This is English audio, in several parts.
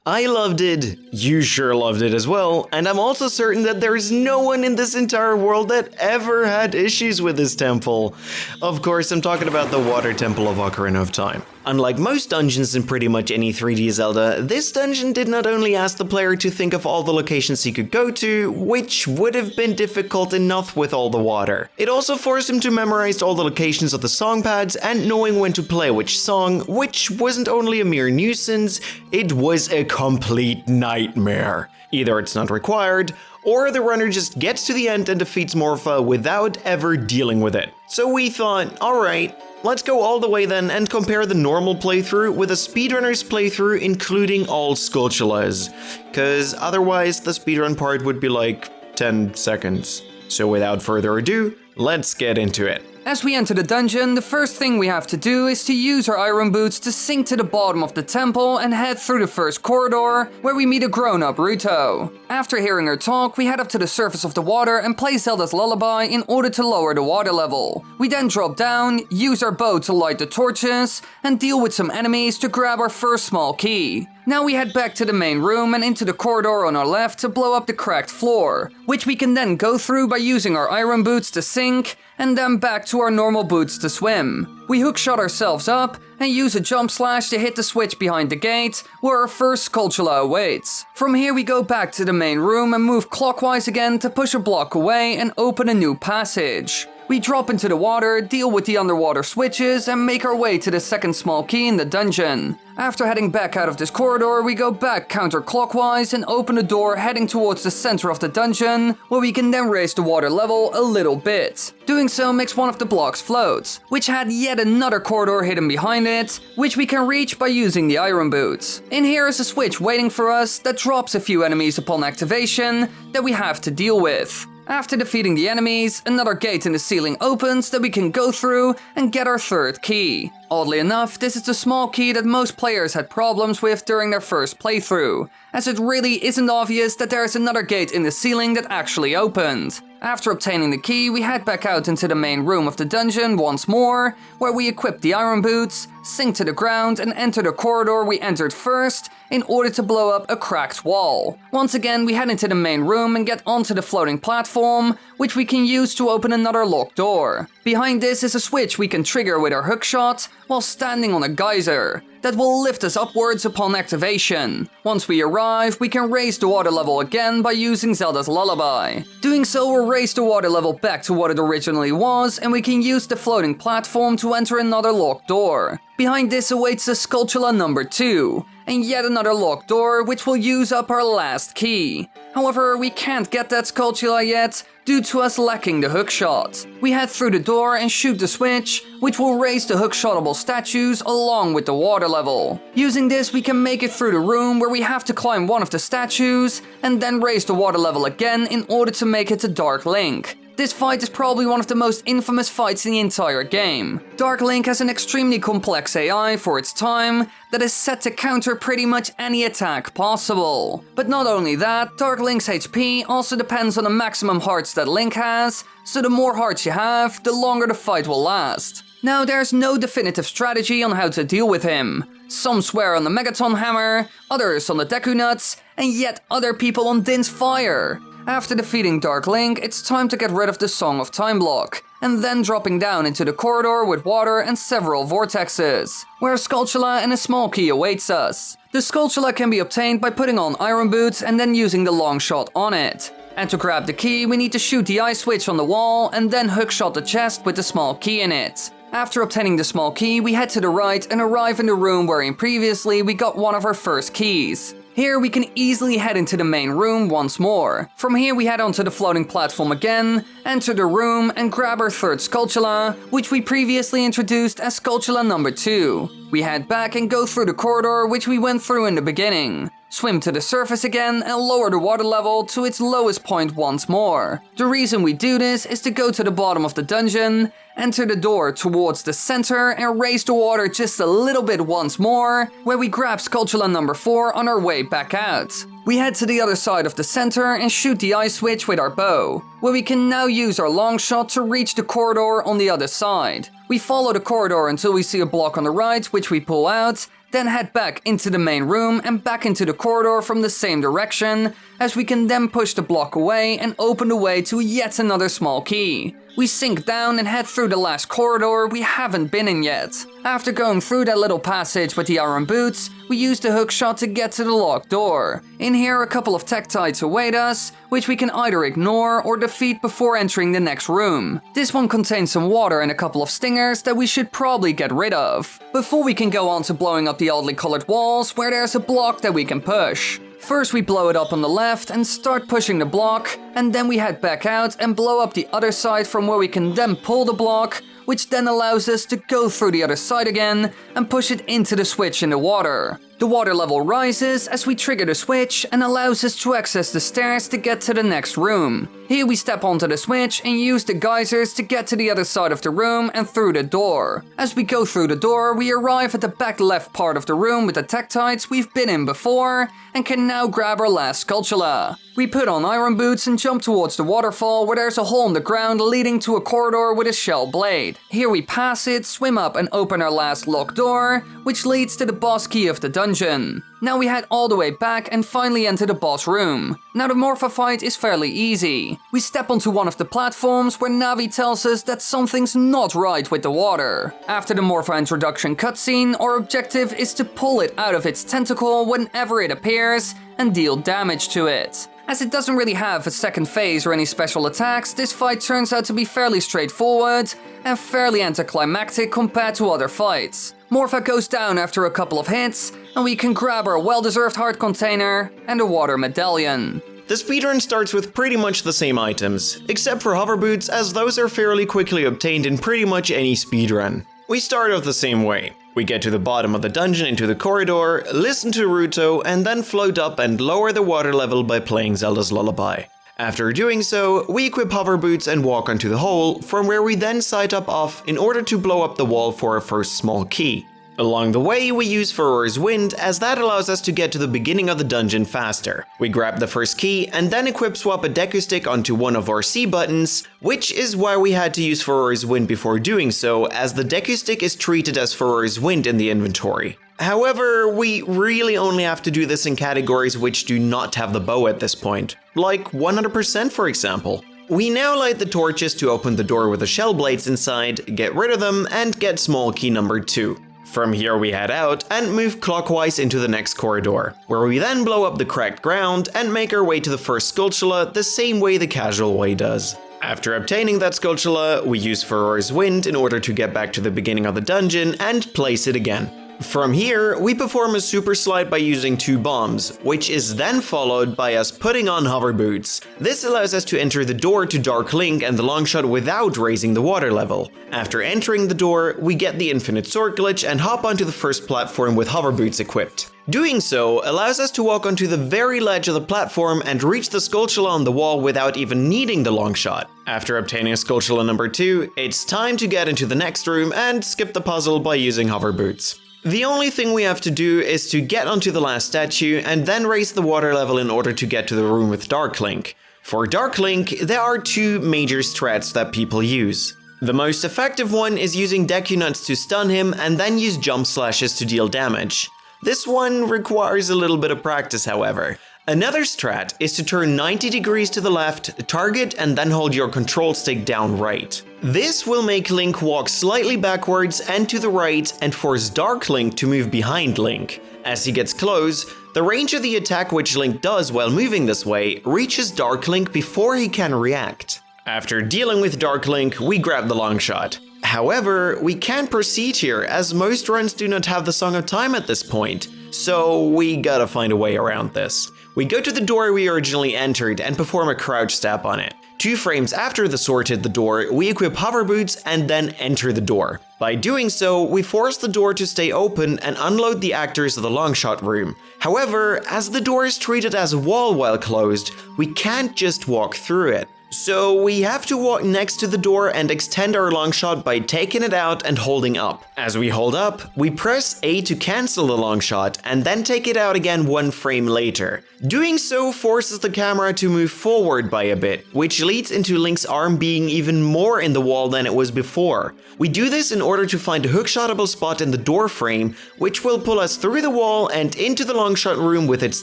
I loved it, you sure loved it as well, and I'm also certain that there's no one in this entire world that ever had issues with this temple. Of course, I'm talking about the Water Temple of Ocarina of Time. Unlike most dungeons in pretty much any 3D Zelda, this dungeon did not only ask the player to think of all the locations he could go to, which would have been difficult enough with all the water. It also forced him to memorize all the locations of the song pads and knowing when to play which song, which wasn't only a mere nuisance, it was a complete nightmare. Either it's not required, or the runner just gets to the end and defeats Morpha without ever dealing with it. So we thought, alright, let's go all the way then and compare the normal playthrough with a speedrunner's playthrough including all Skulltulas, cause otherwise the speedrun part would be like 10 seconds. So without further ado, let's get into it. As we enter the dungeon, the first thing we have to do is to use our iron boots to sink to the bottom of the temple and head through the first corridor, where we meet a grown-up Ruto. After hearing her talk, we head up to the surface of the water and play Zelda's lullaby in order to lower the water level. We then drop down, use our bow to light the torches, and deal with some enemies to grab our first small key. Now we head back to the main room and into the corridor on our left to blow up the cracked floor, which we can then go through by using our iron boots to sink, and then back to our normal boots to swim. We hookshot ourselves up and use a jump slash to hit the switch behind the gate, where our first Skulltula awaits. From here we go back to the main room and move clockwise again to push a block away and open a new passage. We drop into the water, deal with the underwater switches, and make our way to the second small key in the dungeon. After heading back out of this corridor, we go back counterclockwise and open a door heading towards the center of the dungeon, where we can then raise the water level a little bit. Doing so makes one of the blocks float, which had yet another corridor hidden behind it, which we can reach by using the iron boots. In here is a switch waiting for us that drops a few enemies upon activation that we have to deal with. After defeating the enemies, another gate in the ceiling opens that we can go through and get our third key. Oddly enough, this is the small key that most players had problems with during their first playthrough, as it really isn't obvious that there is another gate in the ceiling that actually opened. After obtaining the key, we head back out into the main room of the dungeon once more, where we equip the iron boots, sink to the ground and enter the corridor we entered first in order to blow up a cracked wall. Once again, we head into the main room and get onto the floating platform, which we can use to open another locked door. Behind this is a switch we can trigger with our hookshot while standing on a geyser that will lift us upwards upon activation. Once we arrive, we can raise the water level again by using Zelda's lullaby. Doing so will raise the water level back to what it originally was, and we can use the floating platform to enter another locked door. Behind this awaits the Skulltula number 2, and yet another locked door which will use up our last key. However, we can't get that Skulltula yet due to us lacking the hookshot. We head through the door and shoot the switch, which will raise the hookshotable statues along with the water level. Using this, we can make it through the room where we have to climb one of the statues and then raise the water level again in order to make it to Dark Link. This fight is probably one of the most infamous fights in the entire game. Dark Link has an extremely complex AI for its time that is set to counter pretty much any attack possible. But not only that, Dark Link's HP also depends on the maximum hearts that Link has, so the more hearts you have, the longer the fight will last. Now, there's no definitive strategy on how to deal with him. Some swear on the Megaton Hammer, others on the Deku Nuts, and yet other people on Din's Fire. After defeating Dark Link, it's time to get rid of the Song of Time block, and then dropping down into the corridor with water and several vortexes, where a Skulltula and a small key awaits us. The Skulltula can be obtained by putting on iron boots and then using the long shot on it. And to grab the key, we need to shoot the ice switch on the wall and then hookshot the chest with the small key in it. After obtaining the small key, we head to the right and arrive in the room wherein previously we got one of our first keys. Here we can easily head into the main room once more. From here we head onto the floating platform again, enter the room and grab our third Skulltula, which we previously introduced as Skulltula number 2. We head back and go through the corridor which we went through in the beginning. Swim to the surface again and lower the water level to its lowest point once more. The reason we do this is to go to the bottom of the dungeon, enter the door towards the center and raise the water just a little bit once more, where we grab Skulltula number 4 on our way back out. We head to the other side of the center and shoot the ice switch with our bow, where we can now use our long shot to reach the corridor on the other side. We follow the corridor until we see a block on the right, which we pull out, then head back into the main room and back into the corridor from the same direction, as we can then push the block away and open the way to yet another small key. We sink down and head through the last corridor we haven't been in yet. After going through that little passage with the iron boots, we use the hookshot to get to the locked door. In here a couple of tektites await us, which we can either ignore or defeat before entering the next room. This one contains some water and a couple of stingers that we should probably get rid of, before we can go on to blowing up the oddly colored walls where there's a block that we can push. First we blow it up on the left and start pushing the block, and then we head back out and blow up the other side from where we can then pull the block, which then allows us to go through the other side again and push it into the switch in the water. The water level rises as we trigger the switch and allows us to access the stairs to get to the next room. Here we step onto the switch and use the geysers to get to the other side of the room and through the door. As we go through the door, we arrive at the back left part of the room with the tektites we've been in before and can now grab our last skulltula. We put on iron boots and jump towards the waterfall where there's a hole in the ground leading to a corridor with a shell blade. Here we pass it, swim up and open our last locked door, which leads to the boss key of the dungeon. Now we head all the way back and finally enter the boss room. Now the Morpha fight is fairly easy. We step onto one of the platforms where Navi tells us that something's not right with the water. After the Morpha introduction cutscene, our objective is to pull it out of its tentacle whenever it appears and deal damage to it. As it doesn't really have a second phase or any special attacks, this fight turns out to be fairly straightforward and fairly anticlimactic compared to other fights. Morpha goes down after a couple of hits, and we can grab our well-deserved heart container and a water medallion. The speedrun starts with pretty much the same items, except for hover boots, as those are fairly quickly obtained in pretty much any speedrun. We start off the same way. We get to the bottom of the dungeon into the corridor, listen to Ruto, and then float up and lower the water level by playing Zelda's Lullaby. After doing so, we equip hover boots and walk onto the hole, from where we then sight up off in order to blow up the wall for our first small key. Along the way, we use Furor's Wind, as that allows us to get to the beginning of the dungeon faster. We grab the first key and then equip swap a Deku stick onto one of our C buttons, which is why we had to use Furor's Wind before doing so, as the Deku stick is treated as Furor's Wind in the inventory. However, we really only have to do this in categories which do not have the bow at this point, like 100% for example. We now light the torches to open the door with the shell blades inside, get rid of them, and get small key number 2. From here we head out and move clockwise into the next corridor, where we then blow up the cracked ground and make our way to the first skulltula the same way the casual way does. After obtaining that skulltula, we use Furor's Wind in order to get back to the beginning of the dungeon and place it again. From here, we perform a super slide by using 2 bombs, which is then followed by us putting on hover boots. This allows us to enter the door to Dark Link and the longshot without raising the water level. After entering the door, we get the infinite sword glitch and hop onto the first platform with hover boots equipped. Doing so allows us to walk onto the very ledge of the platform and reach the skulltula on the wall without even needing the longshot. After obtaining skulltula number 2, it's time to get into the next room and skip the puzzle by using hover boots. The only thing we have to do is to get onto the last statue and then raise the water level in order to get to the room with Dark Link. For Dark Link, there are 2 major strats that people use. The most effective one is using Deku Nuts to stun him and then use jump slashes to deal damage. This one requires a little bit of practice, however. Another strat is to turn 90 degrees to the left, target, and then hold your control stick down right. This will make Link walk slightly backwards and to the right and force Dark Link to move behind Link. As he gets close, the range of the attack which Link does while moving this way reaches Dark Link before he can react. After dealing with Dark Link, we grab the longshot. However, we can't proceed here as most runs do not have the Song of Time at this point, so we gotta find a way around this. We go to the door we originally entered and perform a crouch stab on it. 2 frames after the sword hit the door, we equip hover boots and then enter the door. By doing so, we force the door to stay open and unload the actors of the longshot room. However, as the door is treated as a wall while closed, we can't just walk through it. So we have to walk next to the door and extend our long shot by taking it out and holding up. As we hold up, we press A to cancel the long shot and then take it out again 1 frame later. Doing so forces the camera to move forward by a bit, which leads into Link's arm being even more in the wall than it was before. We do this in order to find a hookshotable spot in the door frame, which will pull us through the wall and into the long shot room with its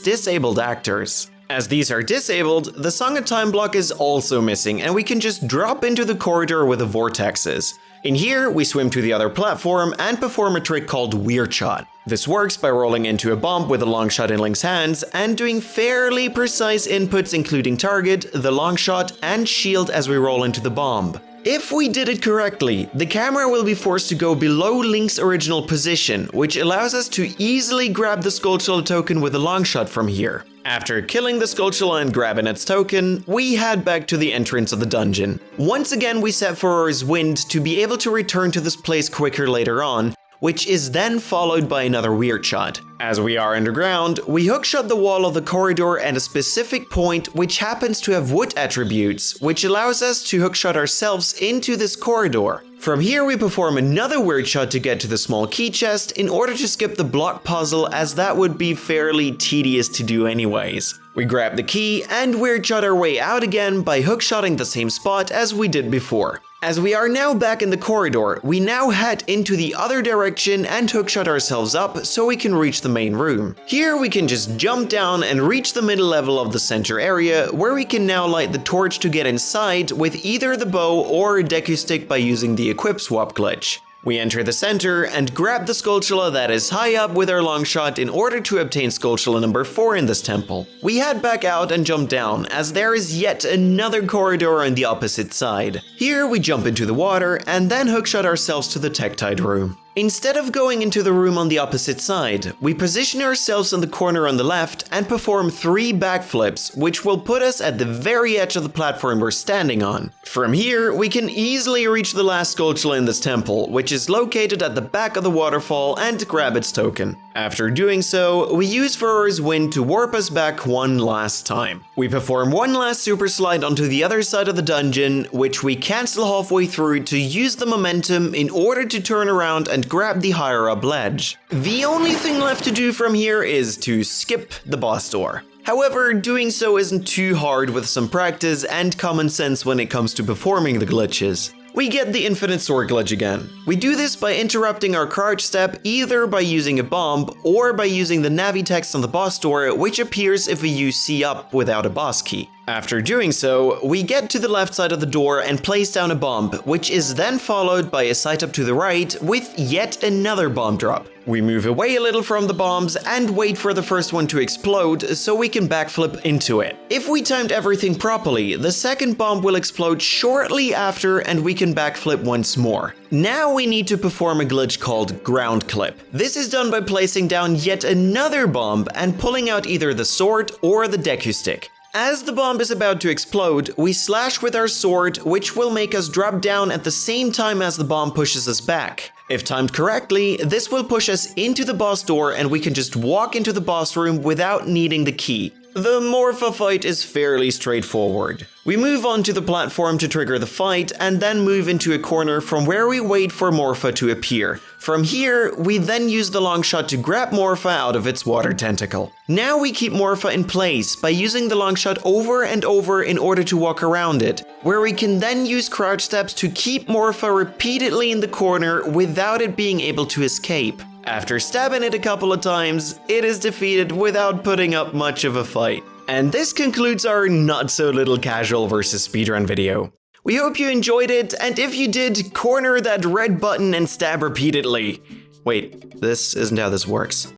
disabled actors. As these are disabled, the Song of Time block is also missing and we can just drop into the corridor with the vortexes. In here, we swim to the other platform and perform a trick called Weird Shot. This works by rolling into a bomb with a long shot in Link's hands and doing fairly precise inputs including target, the long shot, and shield as we roll into the bomb. If we did it correctly, the camera will be forced to go below Link's original position, which allows us to easily grab the Skulltula token with a long shot from here. After killing the Skulltula and grabbing its token, we head back to the entrance of the dungeon. Once again, we set Furor's Wind to be able to return to this place quicker later on, which is then followed by another Weird Shot. As we are underground, we hookshot the wall of the corridor at a specific point which happens to have wood attributes, which allows us to hookshot ourselves into this corridor. From here we perform another Weird Shot to get to the small key chest in order to skip the block puzzle, as that would be fairly tedious to do anyways. We grab the key and Weird Shot our way out again by hookshotting the same spot as we did before. As we are now back in the corridor, we now head into the other direction and hookshot ourselves up so we can reach the main room. Here we can just jump down and reach the middle level of the center area, where we can now light the torch to get inside with either the bow or a deku stick by using the equip swap glitch. We enter the center and grab the Skulltula that is high up with our long shot in order to obtain Skulltula number 4 in this temple. We head back out and jump down, as there is yet another corridor on the opposite side. Here we jump into the water and then hookshot ourselves to the Tektide room. Instead of going into the room on the opposite side, we position ourselves in the corner on the left and perform 3 backflips, which will put us at the very edge of the platform we're standing on. From here, we can easily reach the last Skulltula in this temple, which is located at the back of the waterfall, and grab its token. After doing so, we use Furor's Wind to warp us back one last time. We perform one last super slide onto the other side of the dungeon, which we cancel halfway through to use the momentum in order to turn around and grab the higher up ledge. The only thing left to do from here is to skip the boss door. However, doing so isn't too hard with some practice and common sense when it comes to performing the glitches. We get the infinite sword glitch again. We do this by interrupting our crouch step either by using a bomb or by using the Navi text on the boss door, which appears if we use C up without a boss key. After doing so, we get to the left side of the door and place down a bomb, which is then followed by a sight up to the right with yet another bomb drop. We move away a little from the bombs and wait for the first one to explode so we can backflip into it. If we timed everything properly, the second bomb will explode shortly after and we can backflip once more. Now we need to perform a glitch called ground clip. This is done by placing down yet another bomb and pulling out either the sword or the deku stick. As the bomb is about to explode, we slash with our sword, which will make us drop down at the same time as the bomb pushes us back. If timed correctly, this will push us into the boss door and we can just walk into the boss room without needing the key. The Morpha fight is fairly straightforward. We move on to the platform to trigger the fight and then move into a corner from where we wait for Morpha to appear. From here, we then use the long shot to grab Morpha out of its water tentacle. Now we keep Morpha in place by using the long shot over and over in order to walk around it, where we can then use crouch steps to keep Morpha repeatedly in the corner without it being able to escape. After stabbing it a couple of times, it is defeated without putting up much of a fight. And this concludes our not so little casual versus speedrun video. We hope you enjoyed it, and if you did, corner that red button and stab repeatedly. Wait, this isn't how this works.